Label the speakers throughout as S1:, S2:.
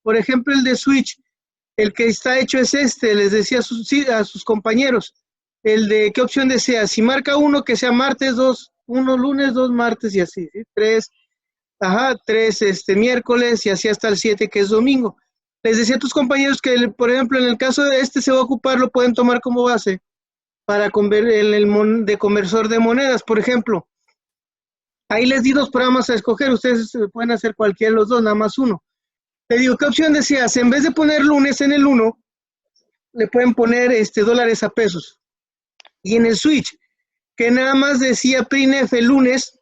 S1: Por ejemplo, el de switch, el que está hecho es este, les decía a sus compañeros. El de qué opción desea. Si marca uno, que sea martes, dos, uno lunes, dos martes y así, ¿sí? Tres, tres miércoles y así hasta el 7 que es domingo. Les decía a tus compañeros que, por ejemplo, en el caso de este se va a ocupar, lo pueden tomar como base para de conversor de monedas, por ejemplo. Ahí les di dos programas a escoger, ustedes pueden hacer cualquiera de los dos, nada más uno. Le digo, ¿qué opción deseas? En vez de poner lunes en el 1, le pueden poner dólares a pesos. Y en el switch, que nada más decía PRINF el lunes,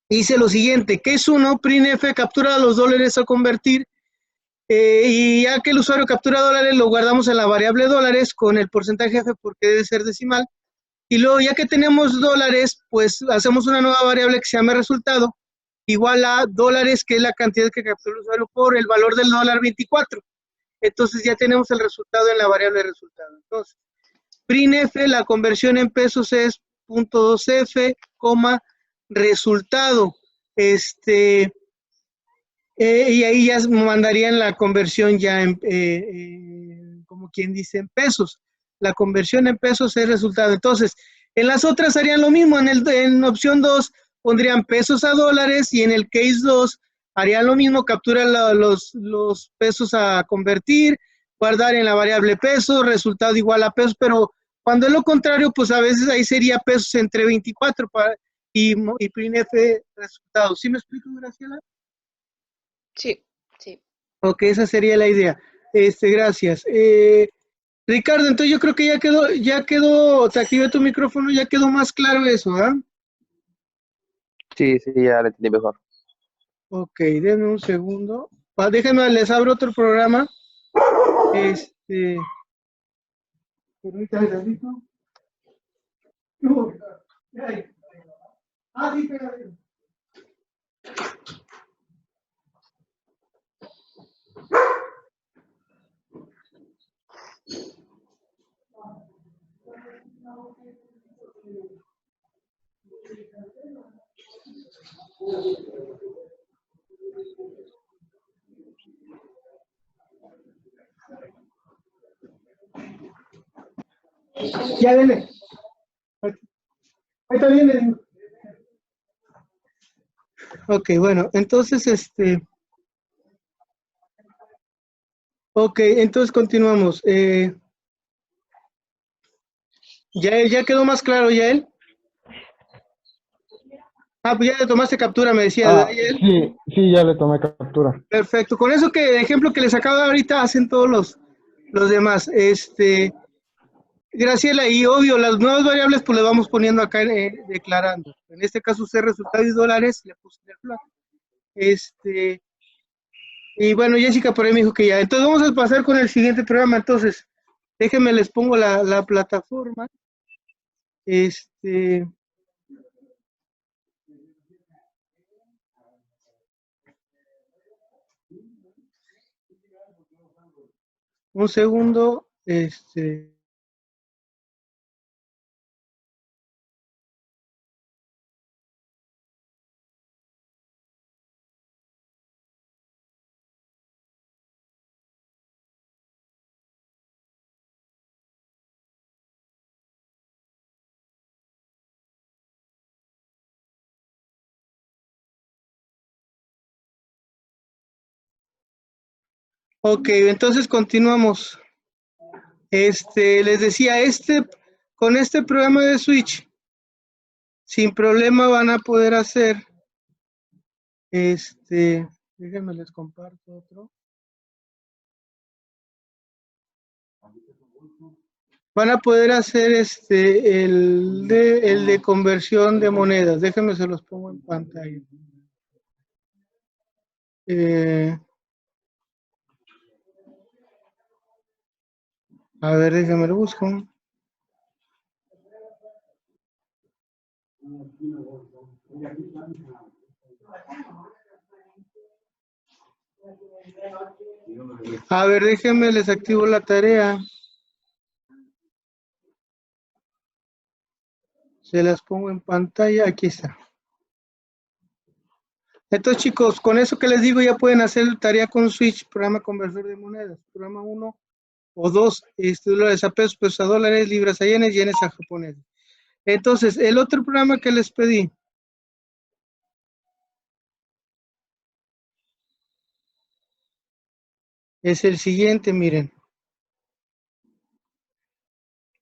S1: hice lo siguiente, ¿qué es uno? PRINF captura los dólares a convertir, y ya que el usuario captura dólares, lo guardamos en la variable dólares con el porcentaje F porque debe ser decimal. Y luego, ya que tenemos dólares, pues hacemos una nueva variable que se llama resultado, igual a dólares, que es la cantidad que capturó el usuario por el valor del dólar 24. Entonces ya tenemos el resultado en la variable de resultado. Entonces, PRINF, la conversión en pesos es .2F, resultado. Y ahí ya mandarían la conversión ya como quien dice, en pesos. La conversión en pesos es resultado. Entonces, en las otras harían lo mismo. En opción 2 pondrían pesos a dólares y en el case 2 harían lo mismo, capturan los pesos a convertir, guardar en la variable peso, resultado igual a pesos, pero cuando es lo contrario, pues a veces ahí sería pesos entre 24 y PRINF resultado. ¿Sí me explico, Graciela?
S2: Sí, sí.
S1: Ok, esa sería la idea. Gracias. Ricardo, entonces yo creo que ya quedó, te activé tu micrófono, ya quedó más claro eso, ¿ah?
S3: Sí, ya lo entendí mejor.
S1: Ok, denme un segundo. Déjenme, les abro otro programa. Permítame tantito. Sí, espérate. Ya, dele. Ahí está bien. Ok, bueno, entonces, ok, entonces continuamos. ¿Ya quedó más claro, Yael? Pues ya le tomaste captura, me decía, ¿verdad, Yael?
S4: Sí, ya le tomé captura.
S1: Perfecto. Con eso ejemplo que les acabo de dar ahorita, hacen todos los demás. Graciela, y obvio, las nuevas variables pues le vamos poniendo acá declarando. En este caso usé resultado y dólares, le puse el flat. Y bueno, Jessica por ahí me dijo que ya. Entonces vamos a pasar con el siguiente programa. Entonces, déjenme les pongo la plataforma. Un segundo. Ok, entonces continuamos. Les decía, con este programa de Switch, sin problema van a poder hacer, déjenme les comparto otro. Van a poder hacer el de conversión de monedas. Déjenme se los pongo en pantalla. A ver, déjenme lo busco. A ver, déjenme les activo la tarea. Se las pongo en pantalla. Aquí está. Entonces, chicos, con eso que les digo ya pueden hacer tarea con Switch, programa conversor de monedas, programa 1 o 2, dólares a pesos, pesos a dólares, libras a yenes, yenes a japoneses. Entonces, el otro programa que les pedí es el siguiente, miren.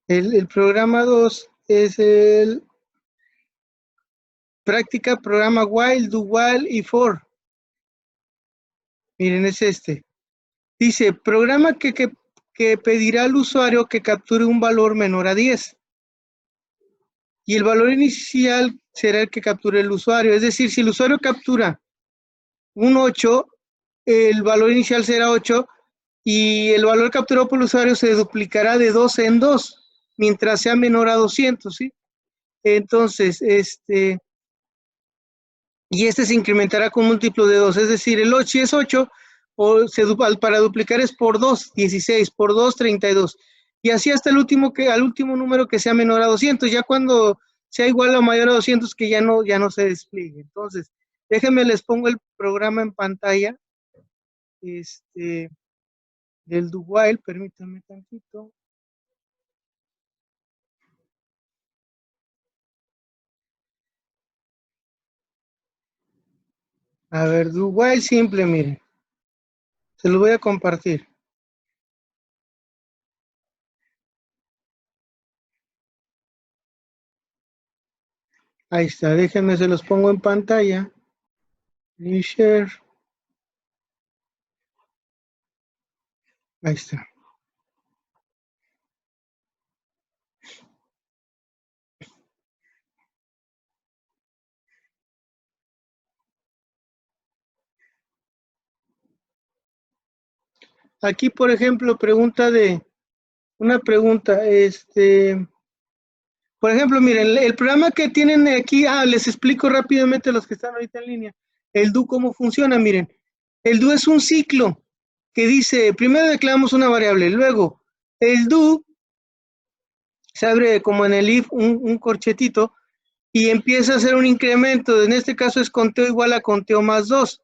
S1: El programa 2 es el práctica programa while, do while y for. Miren, es este. Dice, programa que pedirá al usuario que capture un valor menor a 10. Y el valor inicial será el que capture el usuario. Es decir, si el usuario captura un 8, el valor inicial será 8 y el valor capturado por el usuario se duplicará de 2 en 2, mientras sea menor a 200, ¿sí? Entonces, y se incrementará con múltiplo de 2, es decir, el 8 es 8, para duplicar es por 2, 16, por 2, 32. Y así hasta al último número que sea menor a 200, ya cuando sea igual o mayor a 200 que ya no se despliegue. Entonces, déjenme les pongo el programa en pantalla, del do while, permítanme tantito. A ver, do while simple, miren. Se lo voy a compartir. Ahí está, déjenme, se los pongo en pantalla. New share. Ahí está. Aquí, por ejemplo, una pregunta, por ejemplo, miren, el programa que tienen aquí, les explico rápidamente a los que están ahorita en línea, el do cómo funciona, miren, el do es un ciclo que dice, primero declaramos una variable, luego el do se abre como en el if un corchetito y empieza a hacer un incremento, en este caso es conteo igual a conteo más 2,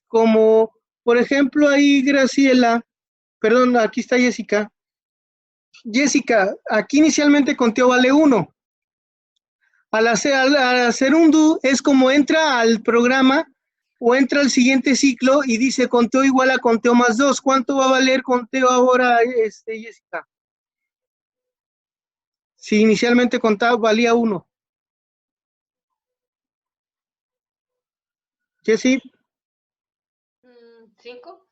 S1: como por ejemplo ahí Graciela, perdón, aquí está Jessica. Jessica, aquí inicialmente conteo vale 1. Al hacer un do, es como entra al programa o entra al siguiente ciclo y dice conteo igual a conteo más 2. ¿Cuánto va a valer conteo ahora, Jessica? Si inicialmente contaba, valía 1. Jessy.
S2: 5.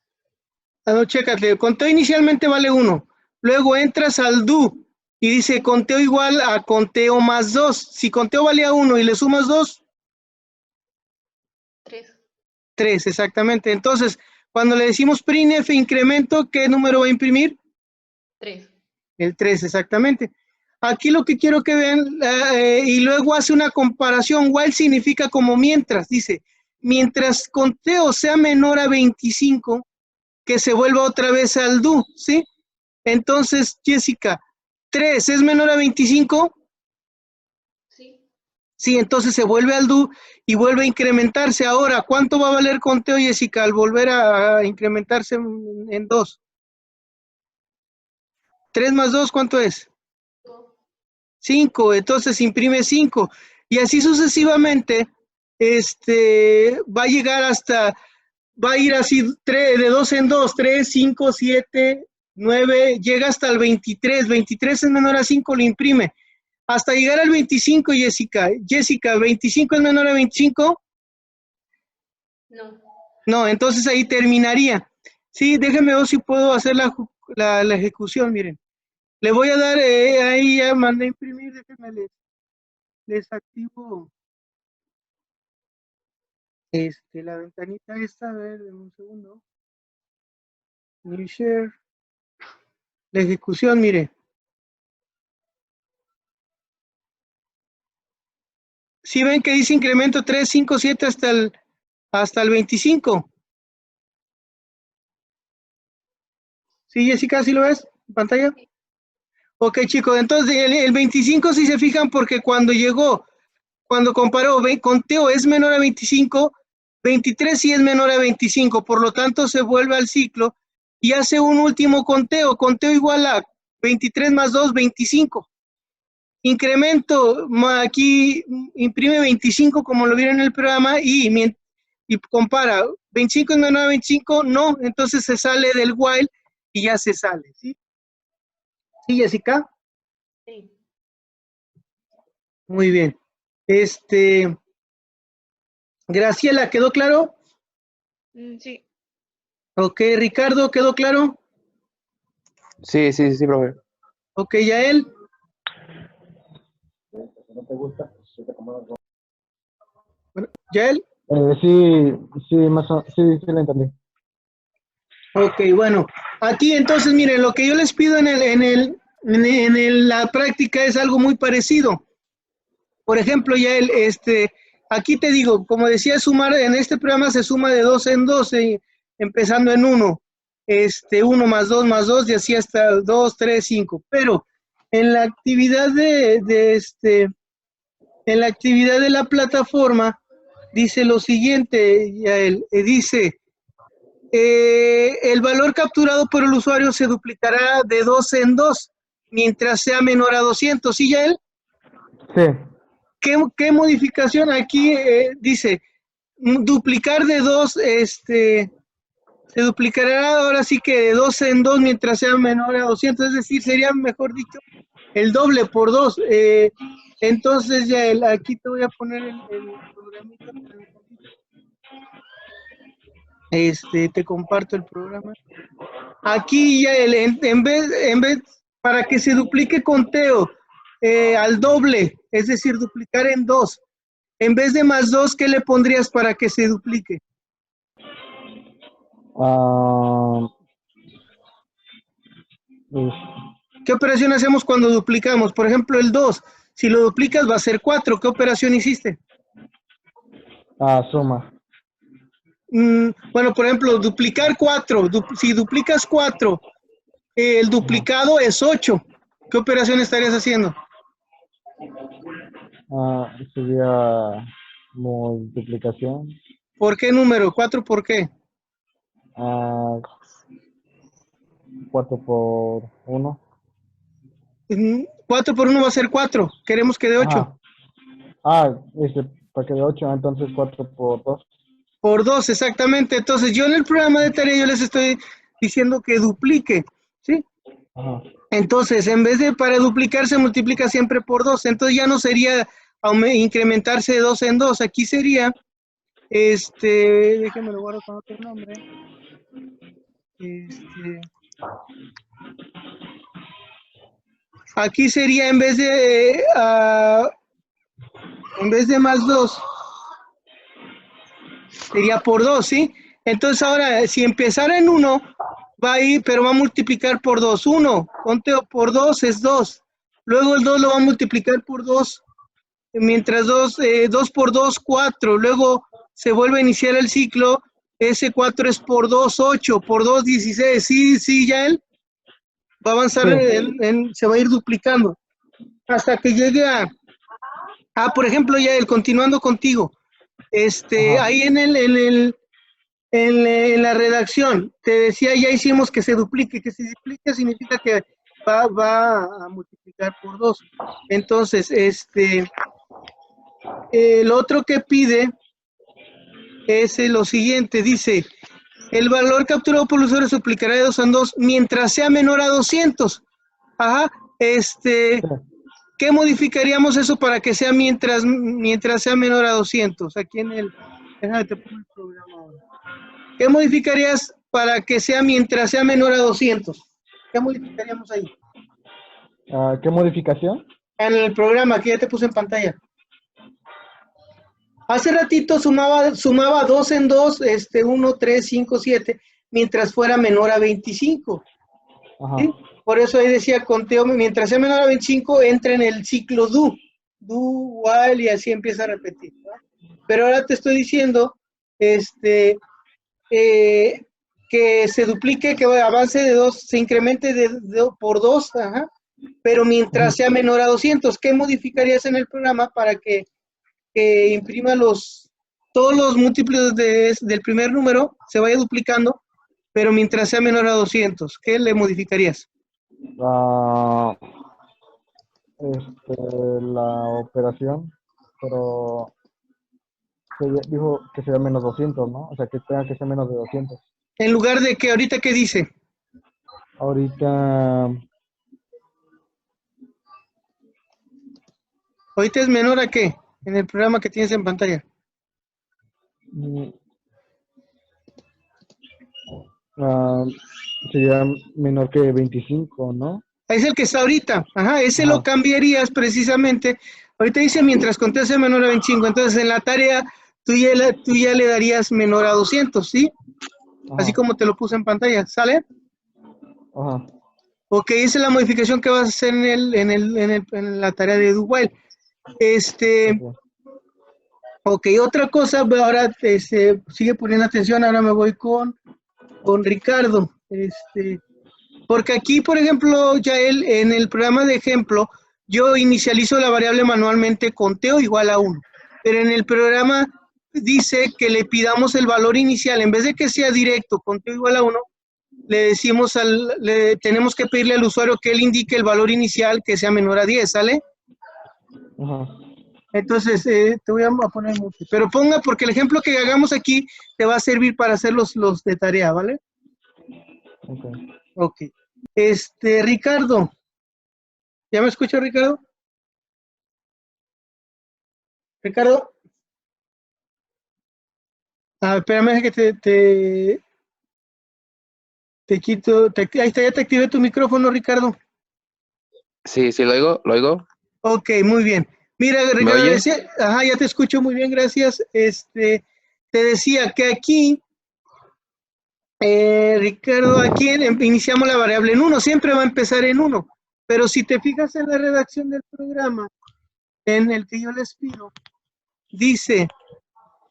S1: No, chécate, conteo inicialmente vale 1. Luego entras al do y dice conteo igual a conteo más 2. Si conteo valía 1 y le sumas 2,
S2: 3.
S1: 3, exactamente. Entonces, cuando le decimos printf incremento, ¿qué número va a imprimir?
S2: 3.
S1: El 3, exactamente. Aquí lo que quiero que vean, y luego hace una comparación, while significa como mientras, dice, mientras conteo sea menor a 25, que se vuelva otra vez al do, ¿sí? Entonces, Jessica, 3 es menor a 25,
S2: Sí.
S1: sí, entonces se vuelve al do y vuelve a incrementarse. Ahora, ¿cuánto va a valer conteo, Jessica, al volver a incrementarse en 2? 3 más 2, ¿cuánto es? 5, entonces imprime 5. Y así sucesivamente, va a llegar hasta, va a ir así de 2 en 2, 3, 5, 7, 9, llega hasta el 23. 23 es menor a 5, lo imprime. Hasta llegar al 25, Jessica. Jessica, ¿25 es menor a 25?
S2: No.
S1: No, entonces ahí terminaría. Sí, déjenme ver si puedo hacer la ejecución, miren. Le voy a dar, ahí ya mandé a imprimir, déjenme les activo la ventanita esta, a ver, un segundo. New share. La ejecución, mire. Si ven que dice incremento 3, 5, 7 hasta el 25. ¿Sí, Jessica, sí lo ves en pantalla? Ok, chicos, entonces el 25 si se fijan porque cuando comparó, conteo es menor a 25, 23 sí es menor a 25, por lo tanto se vuelve al ciclo y hace un último conteo igual a 23 más 2, 25. Incremento, aquí imprime 25 como lo vieron en el programa y compara, 25 es menor a 25, no, entonces se sale del while y ya se sale, ¿sí? ¿Sí, Jessica?
S2: Sí.
S1: Muy bien. Graciela, ¿quedó claro?
S2: Sí.
S1: Ok, Ricardo, ¿quedó claro?
S3: Sí, profe.
S1: Ok, Yael.
S4: No te gusta, pues yo te acomodo.
S1: Bueno, Yael.
S4: Sí, lo entendí.
S1: Ok, bueno, aquí entonces miren, lo que yo les pido la práctica es algo muy parecido. Por ejemplo, Yael, aquí te digo, como decía, sumar, en este programa se suma de 2 en 2, empezando en 1, 1 más 2, y así hasta 2, 3, 5. Pero en la actividad en la actividad de la plataforma, dice lo siguiente, Yael, dice, el valor capturado por el usuario se duplicará de 2 en 2, mientras sea menor a 200, ¿sí, Yael?
S4: Sí.
S1: ¿Qué modificación aquí dice? Duplicar de 2, se duplicará ahora sí que de 2 en 2 mientras sea menor a 200, es decir, sería mejor dicho el doble por 2. Entonces ya aquí te voy a poner el programita. Te comparto el programa. Aquí ya en vez, para que se duplique conteo al doble, es decir, duplicar en 2. En vez de más 2, ¿qué le pondrías para que se duplique? ¿Qué operación hacemos cuando duplicamos? Por ejemplo, el 2. Si lo duplicas va a ser 4. ¿Qué operación hiciste?
S4: Suma.
S1: Bueno, por ejemplo, duplicar 4. Si duplicas 4, el duplicado es 8. ¿Qué operación estarías haciendo?
S4: Sería multiplicación.
S1: ¿Por qué número? 4, ¿por qué?
S4: 4 por 1.
S1: 4 por 1 va a ser 4. Queremos que dé 8.
S4: Para que de 8, entonces 4 por 2.
S1: Por 2, exactamente. Entonces, yo en el programa de tarea yo les estoy diciendo que duplique, ¿sí?
S4: Ajá.
S1: Entonces, en vez de para duplicar, se multiplica siempre por 2. Entonces, ya no sería incrementarse de 2 en 2. Aquí sería, déjenme lo guardo con otro nombre. Aquí sería en vez de más 2, sería por 2, ¿sí? Entonces, ahora, si empezara en 1, va a ir, pero va a multiplicar por 2. 1, conteo por 2 es 2. Luego el 2 lo va a multiplicar por 2. Mientras 2 por 2, 4. Luego se vuelve a iniciar el ciclo. Ese 4 es por 2, 8. Por 2, 16. Sí, ya él va a avanzar,
S4: Sí.
S1: se va a ir duplicando. Hasta que llegue por ejemplo, ya él, continuando contigo.
S4: Ajá.
S1: Ahí en la redacción, te decía, ya hicimos que se duplique. Que se duplique significa que va a multiplicar por 2. Entonces, el otro que pide es lo siguiente, dice, el valor capturado por el usuario se aplicará de 2 en 2 mientras sea menor a 200. Ajá,
S4: Sí.
S1: ¿qué modificaríamos eso para que sea mientras sea menor a 200? Aquí déjame te pongo el programa ahora. ¿Qué modificarías para que sea mientras sea menor a 200? ¿Qué modificaríamos ahí?
S4: ¿Qué modificación?
S1: En el programa que ya te puse en pantalla. Hace ratito sumaba 2 en 2, 1, 3, 5, 7, mientras fuera menor a 25.
S4: Ajá.
S1: ¿Sí? Por eso ahí decía conteo, mientras sea menor a 25, entra en el ciclo do, while, y así empieza a repetir, ¿no? Pero ahora te estoy diciendo, que se duplique, que avance de 2, se incremente por 2, pero mientras sea menor a 200. ¿Qué modificarías en el programa para que imprima todos los múltiplos del primer número se vaya duplicando, pero mientras sea menor a 200. ¿Qué le modificarías?
S4: Ah, la operación, pero dijo que sería menos 200, ¿no? O sea, que tenga que ser menos de 200.
S1: En lugar de que ahorita, ¿qué dice?
S4: Ahorita,
S1: Ahorita es menor a qué, en el programa que tienes en pantalla.
S4: mm, ah, sería menor que 25, ¿no?
S1: Es el que está ahorita. Ajá, ese lo
S4: Ajá.
S1: cambiarías precisamente. Ahorita dice mientras conté sea menor a 25. Entonces en la tarea tú ya le darías menor a 200, ¿sí? Así
S4: Ajá.
S1: como te lo puse en pantalla. ¿Sale?
S4: Ajá.
S1: Ok, esa es la modificación que vas a hacer en la tarea de do while.
S4: Ok.
S1: Ok, otra cosa, ahora sigue poniendo atención, ahora me voy con Ricardo. Porque aquí, por ejemplo, ya él en el programa de ejemplo, yo inicializo la variable manualmente conteo igual a 1. Pero en el programa dice que le pidamos el valor inicial, en vez de que sea directo, conteo igual a 1, tenemos que pedirle al usuario que él indique el valor inicial que sea menor a 10, ¿sale?
S4: Ajá.
S1: Entonces, te voy a poner mucho. Pero ponga, porque el ejemplo que hagamos aquí te va a servir para hacer los de tarea, ¿vale?
S4: Ok.
S1: Ok. Ricardo. ¿Ya me escucha, Ricardo? Ricardo. Espérame que te quito. Ahí está, ya te activé tu micrófono, Ricardo.
S3: Sí, sí, lo oigo.
S1: Ok, muy bien. Mira,
S3: ¿Me
S1: Ricardo,
S3: oye?
S1: decía, ajá, ya te escucho muy bien, gracias. Te decía que aquí, Ricardo, aquí iniciamos la variable en 1, siempre va a empezar en 1, pero si te fijas en la redacción del programa, en el que yo les pido, dice,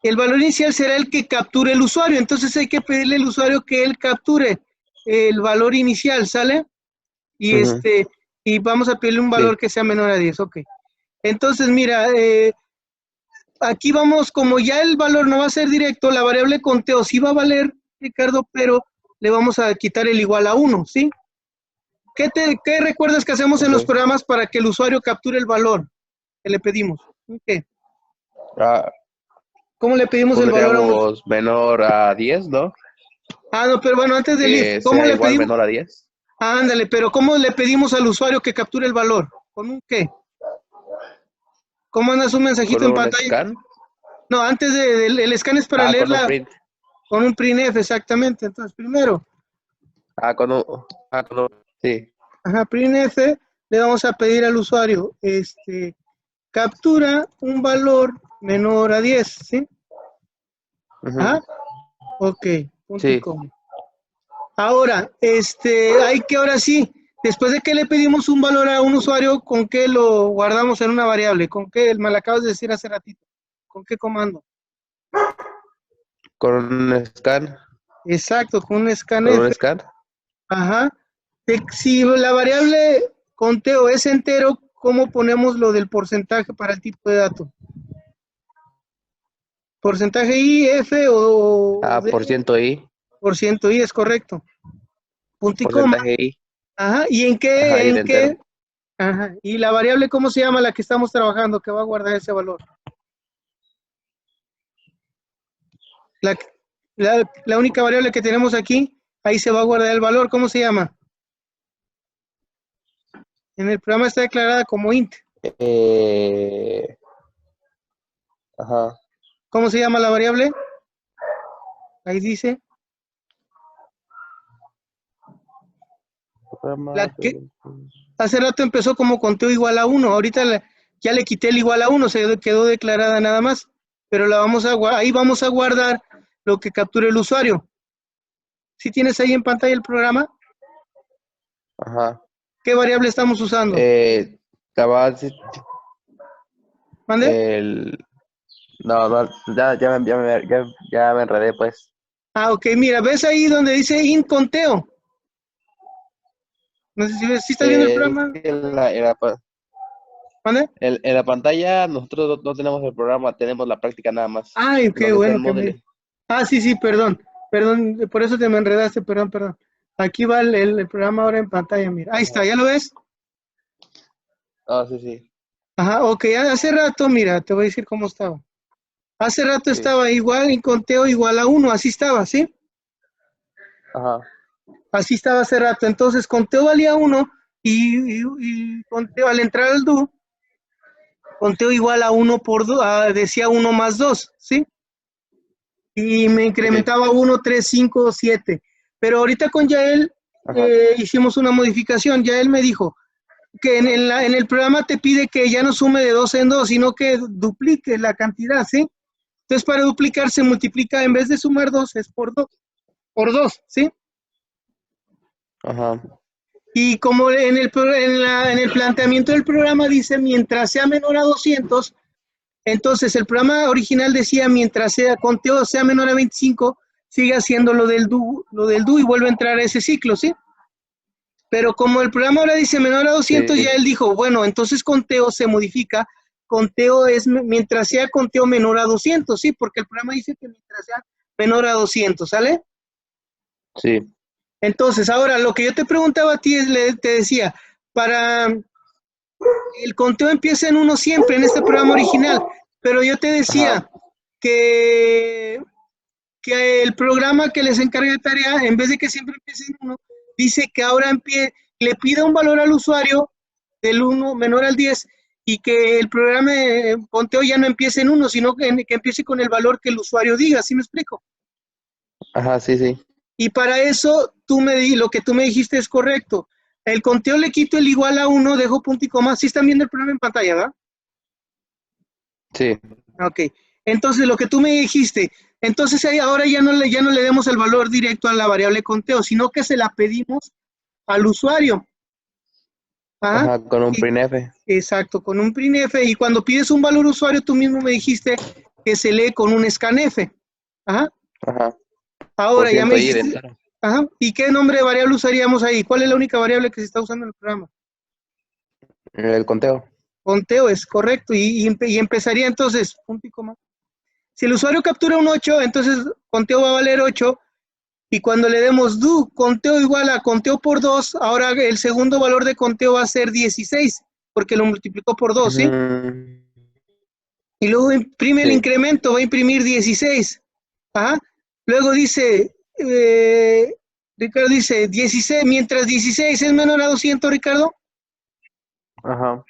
S1: el valor inicial será el que capture el usuario, entonces hay que pedirle al usuario que él capture el valor inicial, ¿sale? Y
S3: Ujú.
S1: y vamos a pedirle un valor
S3: Sí.
S1: que sea menor a 10, ok. Entonces, mira, aquí vamos, como ya el valor no va a ser directo, la variable conteo sí va a valer, Ricardo, pero le vamos a quitar el igual a 1, ¿sí? ¿Qué recuerdas que hacemos en los
S3: Ok.
S1: programas para que el usuario capture el valor que le pedimos? ¿Qué?
S3: Ah,
S1: ¿Cómo le pedimos el valor a un usuario?
S3: pondríamos menor a 10, ¿no?
S1: No, pero bueno, antes del if,
S3: Que
S1: ¿cómo
S3: sea
S1: le
S3: igual
S1: pedimos?
S3: menor a 10.
S1: Ándale, pero ¿cómo le pedimos al usuario que capture el valor? ¿Con un qué? ¿Cómo mandas un mensajito
S3: Con
S1: en
S3: un
S1: pantalla?
S3: scan.
S1: No, antes el scan es para
S3: Con un
S1: leerla
S3: print.
S1: con un printf, exactamente. Entonces, primero,
S3: Con un, sí.
S1: ajá, printf, le vamos a pedir al usuario, captura un valor menor a 10, ¿sí?
S3: Ujú.
S1: Ajá, ok, punto y
S3: Sí.
S1: coma. Ahora, hay que ahora sí, después de que le pedimos un valor a un usuario, ¿con qué lo guardamos en una variable? ¿Con qué? Me lo acabas de decir hace ratito. ¿Con qué comando?
S3: Con un scan.
S1: Exacto, con un
S3: Con
S1: scanf.
S3: un scan.
S1: Ajá. Si la variable conteo es entero, ¿cómo ponemos lo del porcentaje para el tipo de dato? ¿Porcentaje I, F o D?
S3: Por ciento I.
S1: Por ciento I es correcto. Punto y coma.
S3: Porcentaje I.
S1: Ajá. ¿Y
S3: Ajá, y el
S1: en
S3: entero.
S1: qué? Ajá. ¿Y la variable cómo se llama la que estamos trabajando que va a guardar ese valor? La, la única variable que tenemos aquí, ahí se va a guardar el valor. ¿Cómo se llama? En el programa está declarada como int.
S3: Ajá.
S1: ¿Cómo se llama la variable? Ahí dice. La que hace rato empezó como conteo igual a 1. Ahorita ya le quité el igual a 1, se quedó declarada nada más. Pero ahí vamos a guardar lo que capture el usuario. ¿Sí tienes ahí en pantalla el programa?
S3: Ajá.
S1: ¿Qué variable estamos usando?
S3: La base,
S1: ¿Mande?
S3: el, no, no, ya me enredé, pues.
S1: Ok, mira, ¿ves ahí donde dice int conteo? No sé si estás viendo el
S3: Es
S1: programa.
S3: que
S1: ¿Mande?
S3: En la pantalla nosotros no tenemos el programa, tenemos la práctica nada más.
S1: Ay, qué
S3: Lo que está
S1: bueno
S3: en
S1: que me...
S3: Moodle.
S1: Ah, sí, perdón, por eso te me enredaste, perdón. Aquí va el programa ahora en pantalla, mira. Ahí está, ¿ya lo ves?
S3: Ah, sí.
S1: Ajá, ok, hace rato, mira, te voy a decir cómo estaba. Hace rato
S3: Sí.
S1: estaba igual en conteo igual a 1, así estaba, ¿sí?
S3: Ajá.
S1: Así estaba hace rato. Entonces, conteo valía 1 y conteo al entrar al do, conteo igual a 1 por 2, decía 1 más 2, ¿sí? Y me incrementaba 1, 3, 5, 7. Pero ahorita con Yael
S3: Ajá.
S1: hicimos una modificación. Yael me dijo que en el programa te pide que ya no sume de 2 en 2, sino que duplique la cantidad, ¿sí? Entonces, para duplicar se multiplica, en vez de sumar 2, es por 2, ¿sí?
S3: Ajá.
S1: Y como en el planteamiento del programa dice, mientras sea menor a 200, entonces el programa original decía, mientras sea conteo sea menor a 25, sigue haciendo lo del do y vuelve a entrar a ese ciclo, ¿sí? Pero como el programa ahora dice menor a 200,
S3: Sí.
S1: ya él dijo, bueno, entonces conteo se modifica, conteo es mientras sea conteo menor a 200, ¿sí? Porque el programa dice que mientras sea menor a 200, ¿sale?
S3: Sí.
S1: Entonces, ahora lo que yo te preguntaba a ti, te decía, para el conteo empieza en 1 siempre en este programa original, pero yo te decía
S3: Ajá.
S1: que el programa que les encarga de tarea, en vez de que siempre empiece en 1, dice que ahora le pida un valor al usuario del 1 menor al 10 y que el programa de conteo ya no empiece en 1, sino que empiece con el valor que el usuario diga, ¿sí me explico?
S3: Ajá, sí.
S1: Y para eso lo que tú me dijiste es correcto. El conteo le quito el igual a 1, dejo punto y coma. ¿Sí están viendo el programa en pantalla, verdad?
S3: Sí.
S1: Ok. Entonces, lo que tú me dijiste, entonces ahí ahora ya no le demos el valor directo a la variable conteo, sino que se la pedimos al usuario. ¿Ah?
S3: Ajá, con un
S1: Y,
S3: printf.
S1: exacto, con un printf. Y cuando pides un valor usuario, tú mismo me dijiste que se lee con un scanf. Ajá.
S3: Ajá. Por
S1: Ahora ya me
S3: ciento y de
S1: dijiste,
S3: entero.
S1: ajá. ¿Y qué nombre de variable usaríamos ahí? ¿Cuál es la única variable que se está usando en el programa?
S3: El conteo.
S1: Conteo es correcto. Y empezaría entonces, punto y coma. Si el usuario captura un 8, entonces conteo va a valer 8. Y cuando le demos do, conteo igual a conteo por 2, ahora el segundo valor de conteo va a ser 16, porque lo multiplicó por 2, ¿sí? Y luego imprime el
S3: Sí.
S1: incremento, va a imprimir 16. Ajá. Luego dice, Ricardo dice, 16, mientras 16 es menor a 200, Ricardo,
S3: Ajá.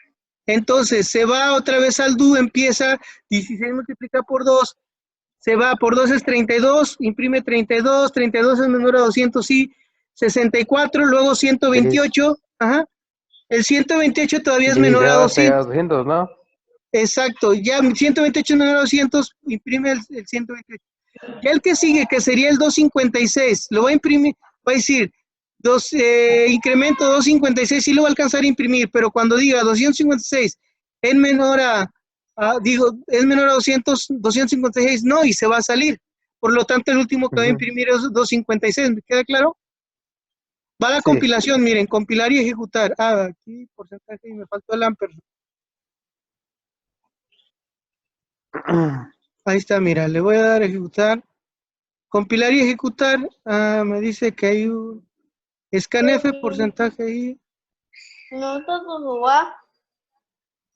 S1: entonces se va otra vez al do, empieza 16 multiplica por 2, se va por 2 es 32, imprime 32, 32 es menor a 200, sí, 64, luego 128, ajá, el 128 todavía es menor a
S3: 16 va a pegar
S1: 200,
S3: 200, ¿no?
S1: exacto, ya 128 es menor a 200, imprime el 128. Ya el que sigue, que sería el 256, lo va a imprimir, va a decir, incremento 256, sí lo va a alcanzar a imprimir, pero cuando diga 256 es menor es menor a 256, no, y se va a salir. Por lo tanto, el último que va a
S3: Ujú.
S1: imprimir es 256, ¿me queda claro? Va la
S3: Sí.
S1: compilación, miren, compilar y ejecutar. Aquí porcentaje y me faltó el ampersand. Ahí está, mira, le voy a dar a ejecutar. Compilar y ejecutar, me dice que hay un scanf, porcentaje ahí.
S2: No todo va.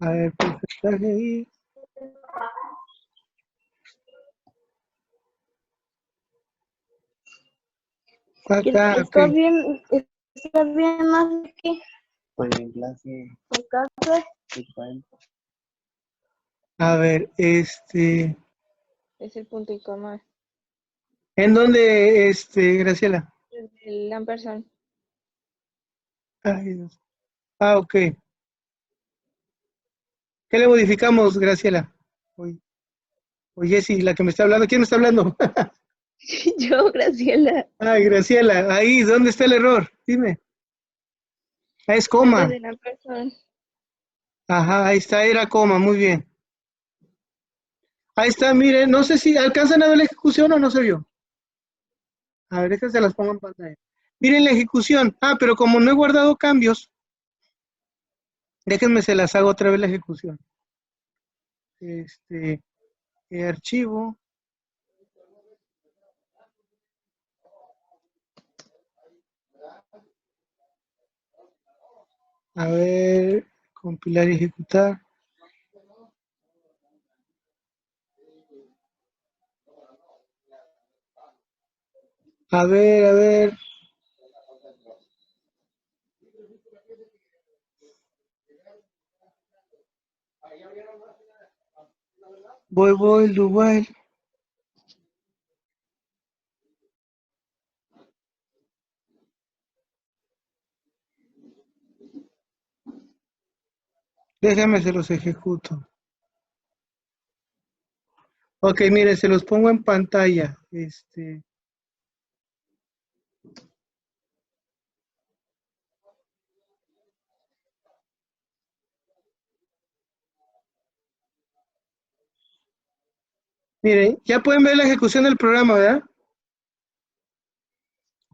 S1: A ver, porcentaje ahí. Acá, ok.
S2: Está bien más que
S3: Pues en clase.
S2: en casa.
S1: A ver,
S2: Es el punto y coma.
S1: ¿en dónde, Graciela?
S2: El ampersand.
S1: Ay, Dios. Ok. ¿Qué le modificamos, Graciela? O Jessy, la que me está hablando. ¿Quién me está hablando?
S2: Yo, Graciela.
S1: Ay, Graciela, ahí, ¿dónde está el error? Dime. Es
S2: Antes
S1: coma.
S2: del ampersand.
S1: Ajá, ahí está, era coma, muy bien. Ahí está, miren, no sé si alcanzan a ver la ejecución o no se vio. A ver, estas se las pongo en pantalla. Miren la ejecución. Pero como no he guardado cambios, Déjenme, se las hago otra vez la ejecución. Archivo. A ver, compilar y ejecutar. A ver. Voy, do while. Déjame, se los ejecuto. Ok, miren, se los pongo en pantalla. Miren, ya pueden ver la ejecución del programa, ¿verdad?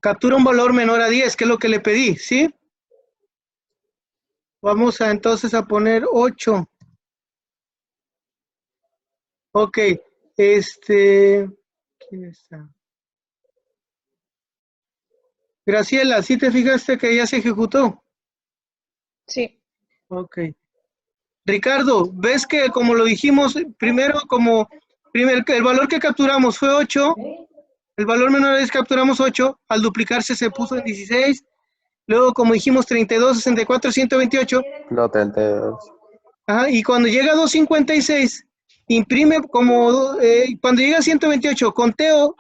S1: Captura un valor menor a 10, que es lo que le pedí, ¿sí? Vamos a entonces a poner 8. Ok, ¿quién está? Graciela, ¿sí te fijaste que ya se ejecutó?
S2: Sí.
S1: Ok. Ricardo, ¿ves que como lo dijimos, primero el valor que capturamos fue 8, el valor menor es capturamos 8, al duplicarse se puso en 16, luego como dijimos 32, 64, 128,
S3: No, 32.
S1: ajá, y cuando llega a 256, imprime cuando llega a 128, conteo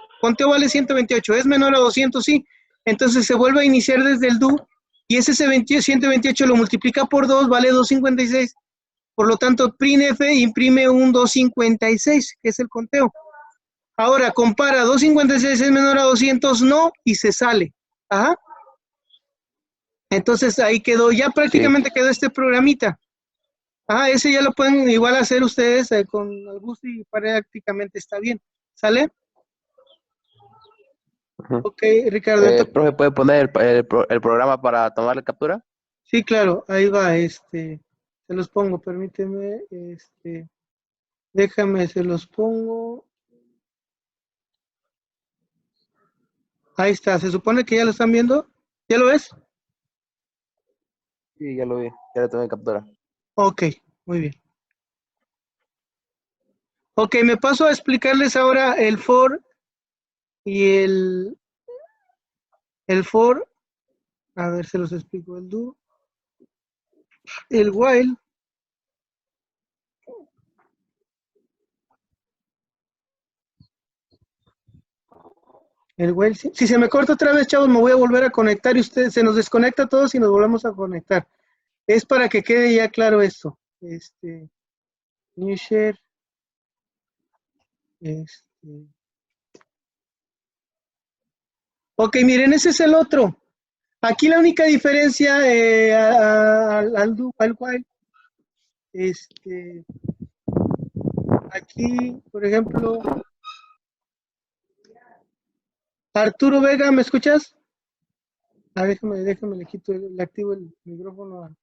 S1: vale 128, es menor a 200, sí, entonces se vuelve a iniciar desde el do, y ese 128 lo multiplica por 2, vale 256, por lo tanto, printf imprime un 256, que es el conteo. Ahora, compara 256 es menor a 200, no, y se sale. Ajá. Entonces, ahí quedó, ya prácticamente quedó este programita. Ese ya lo pueden igual hacer ustedes con el gusto y prácticamente está bien. ¿Sale? Ok, Ricardo.
S3: Profe, ¿puede poner el programa para tomar la captura?
S1: Sí, claro, ahí va, se los pongo, permíteme, déjame, se los pongo. Ahí está, se supone que ya lo están viendo. ¿Ya lo ves?
S3: Sí, ya lo vi, ya lo tomé captura.
S1: Ok, muy bien. Ok, me paso a explicarles ahora el for y el for. A ver, se los explico. El do, el while. El while. Si se me corta otra vez, chavos, me voy a volver a conectar y ustedes se nos desconecta a todos y nos volvemos a conectar. Es para que quede ya claro esto. New share. Ok, miren, ese es el otro. Aquí la única diferencia al do, al while, aquí, por ejemplo, Arturo Vega, ¿me escuchas? Déjame, le activo el micrófono a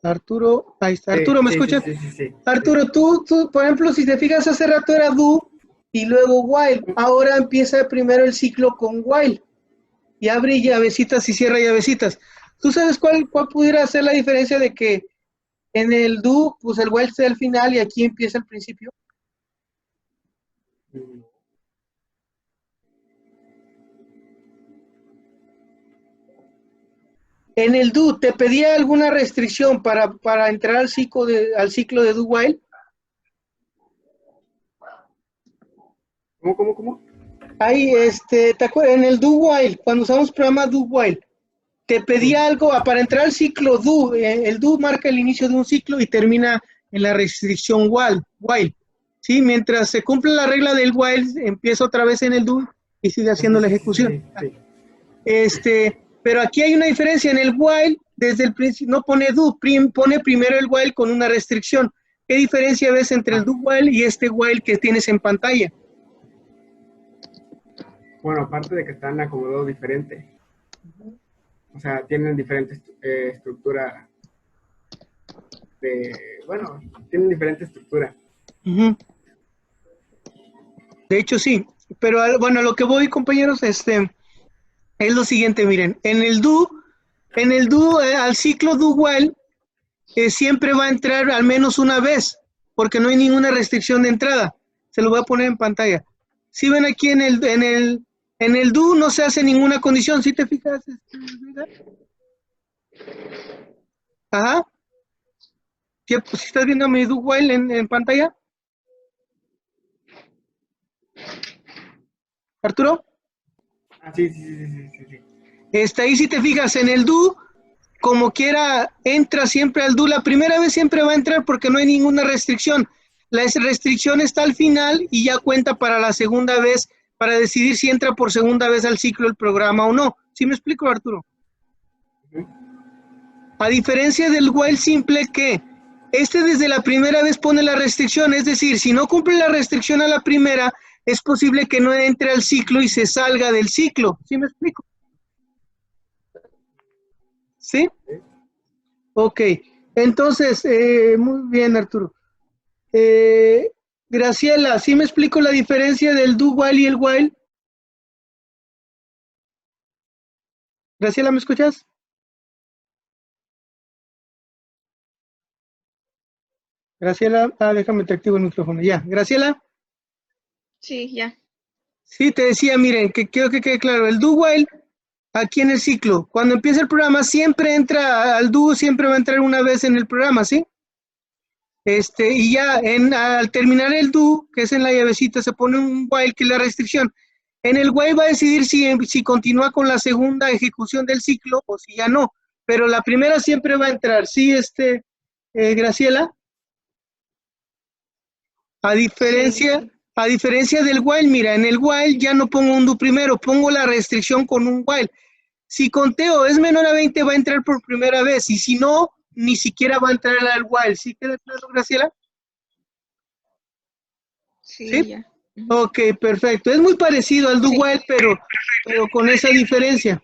S1: Arturo. Ahí está. Arturo, ¿me escuchas?
S5: Sí.
S1: Arturo, tú, por ejemplo, si te fijas, hace rato era do y luego while. Ahora empieza primero el ciclo con while. Y abre llavecitas y cierra llavecitas. ¿Tú sabes cuál pudiera ser la diferencia de que en el do, pues el while está al final y aquí empieza al principio? En el do, ¿te pedía alguna restricción para entrar al ciclo de do while?
S5: ¿Cómo?
S1: Ahí, ¿te acuerdas? En el do while, cuando usamos programa do while, te pedía algo para entrar al ciclo do. El do marca el inicio de un ciclo y termina en la restricción while. ¿Sí? Mientras se cumple la regla del while, empieza otra vez en el do y sigue haciendo la ejecución. Pero aquí hay una diferencia. En el while, desde el principio, no pone do, pone primero el while con una restricción. ¿Qué diferencia ves entre el do while y este while que tienes en pantalla?
S5: Bueno, aparte de que están acomodados diferente. O sea, tienen diferente estructura bueno, tienen diferente estructura.
S1: Ujú. De hecho, sí. Pero bueno, a lo que voy, compañeros, es lo siguiente, miren. En el do, al ciclo do while, siempre va a entrar al menos una vez, porque no hay ninguna restricción de entrada. Se lo voy a poner en pantalla. Si ven aquí en el do no se hace ninguna condición, ¿sí te fijas? Ajá. ¿Sí, pues, estás viendo mi do while en pantalla? Arturo.
S5: Sí.
S1: Ahí si te fijas en el do, como quiera, entra siempre al do. La primera vez siempre va a entrar porque no hay ninguna restricción. La restricción está al final y ya cuenta para la segunda vez, para decidir si entra por segunda vez al ciclo el programa o no. ¿Sí me explico, Arturo? A diferencia del while simple, que desde la primera vez pone la restricción, es decir, si no cumple la restricción a la primera, es posible que no entre al ciclo y se salga del ciclo. ¿Sí me explico? ¿Sí? Ok, entonces, muy bien, Arturo. Graciela, ¿sí me explico la diferencia del do while y el while? Graciela, ¿me escuchas? Graciela, déjame te activo el micrófono. Ya, Graciela.
S2: Sí, ya.
S1: Sí, te decía, miren, que quiero que quede claro, el do while aquí en el ciclo, cuando empieza el programa, siempre entra al do, siempre va a entrar una vez en el programa, ¿sí? Y ya al terminar el do, que es en la llavecita, se pone un while, que es la restricción. En el while va a decidir si continúa con la segunda ejecución del ciclo o si ya no, pero la primera siempre va a entrar, ¿sí, Graciela? A diferencia,
S2: Sí.
S1: a diferencia del while, mira, en el while ya no pongo un do primero, pongo la restricción con un while. Si conteo es menor a 20, va a entrar por primera vez, y si no, ni siquiera va a entrar al while. ¿Sí queda claro, Graciela?
S2: Sí,
S1: ¿Sí?
S2: ya.
S1: Ok, perfecto. Es muy parecido al do
S2: Sí.
S1: while, pero con esa diferencia.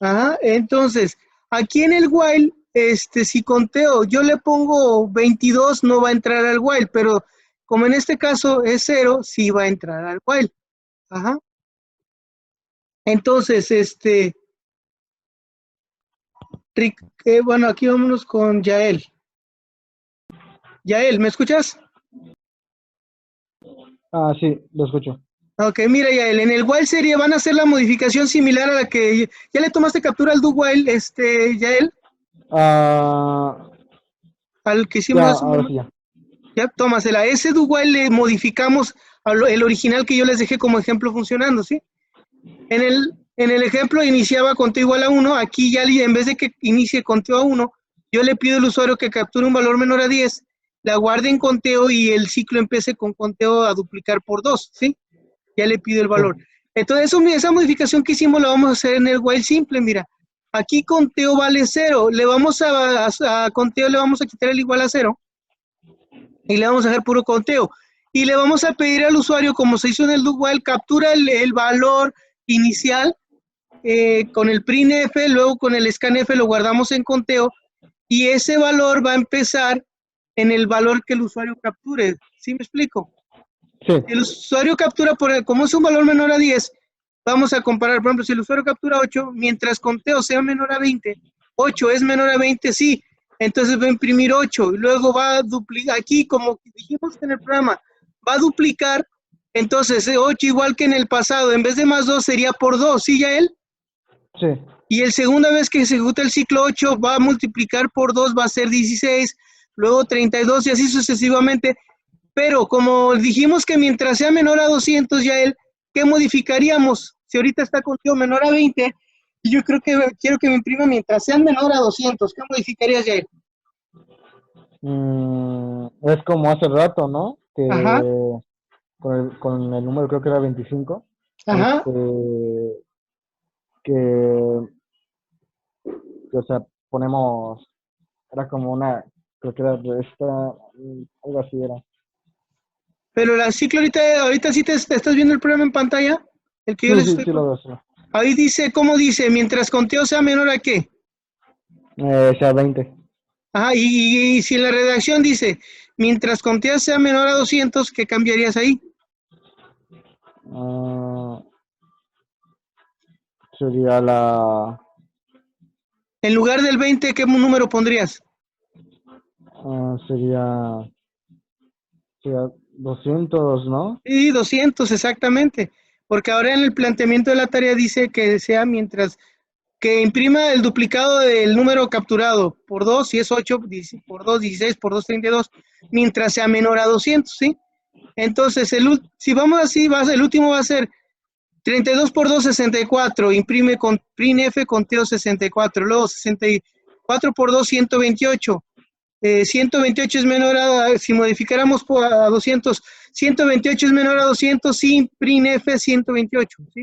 S1: Ajá, entonces, aquí en el while, si conteo, yo le pongo 22, no va a entrar al while, pero como en este caso es 0, sí va a entrar al while. Ajá. Entonces, bueno, aquí vámonos con Yael. Yael, ¿me escuchas?
S4: Sí, lo escucho.
S1: Ok, mira, Yael, en el while serie van a hacer la modificación similar a la que ya le tomaste captura al do while, Yael, al que hicimos
S4: Ya,
S1: hace un
S4: ahora
S1: momento.
S4: sí ya.
S1: Ya, tómasela. Ese do while le modificamos el original que yo les dejé como ejemplo funcionando, ¿sí? En el ejemplo iniciaba conteo igual a 1, aquí ya en vez de que inicie conteo a 1, yo le pido al usuario que capture un valor menor a 10, la guarde en conteo y el ciclo empiece con conteo a duplicar por 2, ¿sí? Ya le pido el valor. Entonces, esa modificación que hicimos la vamos a hacer en el while simple, mira. Aquí conteo vale 0, le vamos a conteo le vamos a quitar el igual a 0 y le vamos a dejar puro conteo. Y le vamos a pedir al usuario, como se hizo en el do while, captura el valor inicial con el printf, luego con el scanf lo guardamos en conteo y ese valor va a empezar en el valor que el usuario capture. ¿Sí me explico?
S4: Sí.
S1: Si el usuario captura, como es un valor menor a 10, vamos a comparar, por ejemplo, si el usuario captura 8, mientras conteo sea menor a 20, 8 es menor a 20, sí, entonces va a imprimir 8, y luego va a duplicar, aquí como dijimos en el programa, va a duplicar, entonces 8 igual que en el pasado, en vez de más 2 sería por 2, ¿sí, Yael?
S4: Sí.
S1: Y el segunda vez que se ejecuta el ciclo 8 va a multiplicar por 2, va a ser 16, luego 32 y así sucesivamente. Pero como dijimos que mientras sea menor a 200, Yael, ¿qué modificaríamos? Si ahorita está contigo menor a 20, y yo quiero que me imprima mientras sean menor a 200, ¿qué modificarías, Yael?
S4: Es como hace rato, ¿no? Que
S1: Ajá,
S4: con el número creo que era 25.
S1: ajá.
S4: Que, o sea, ponemos, era como una, creo que era esta, algo así era.
S1: Pero la ciclo ahorita sí te estás viendo el programa en pantalla, el que yo les estoy.
S4: Sí lo veo, sí.
S1: Ahí dice, ¿cómo dice? Mientras conteo sea menor a qué.
S4: Sea 20.
S1: Ajá, y si en la redacción dice, mientras contias sea menor a 200, ¿qué cambiarías ahí?
S4: Ah, sería la...
S1: En lugar del 20, ¿qué número pondrías?
S4: sería 200, ¿no?
S1: Sí, 200, exactamente. Porque ahora en el planteamiento de la tarea dice que sea mientras que imprima el duplicado del número capturado por 2, si es 8, por 2, 16, por 2, 32, mientras sea menor a 200, ¿sí? Entonces, si vamos así, el último va a ser 32 por 2, 64, imprime con printf conteo 64, luego 64 por 2, 128. 128 es menor a, si modificáramos a 200, 128 es menor a 200 sin printf 128, ¿sí?